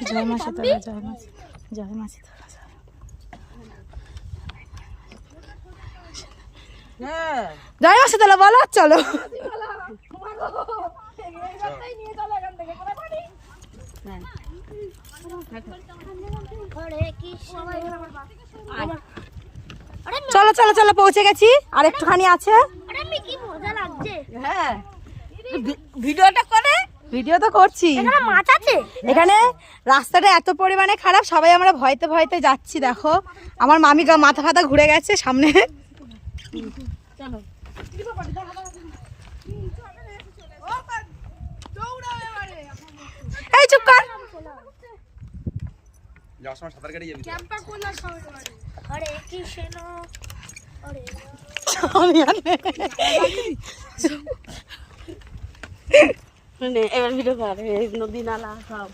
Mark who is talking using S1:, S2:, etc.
S1: জয় মা শীতলা, জয় মা, জয় মা শীতলা। জয় মা শীতলা বলো, চলো। চলো চলো চলো, পৌঁছে গেছি, আর একটুখানি আছে। হ্যাঁ, ভিডিওটা করে, ভিডিও তো করছি।
S2: মাছ আছে
S1: এখানে রাস্তাটা এত পরিমাণে খারাপ, সবাই আমরা ভয়তে ভয়তে যাচ্ছি। দেখো আমার মামি মাথা ফাতা ঘুরে গেছে সামনে। এই চুপ কর।
S3: সাঁতার কেটে যাবি।
S2: এবার ভিডিও করে নদী নালা সব।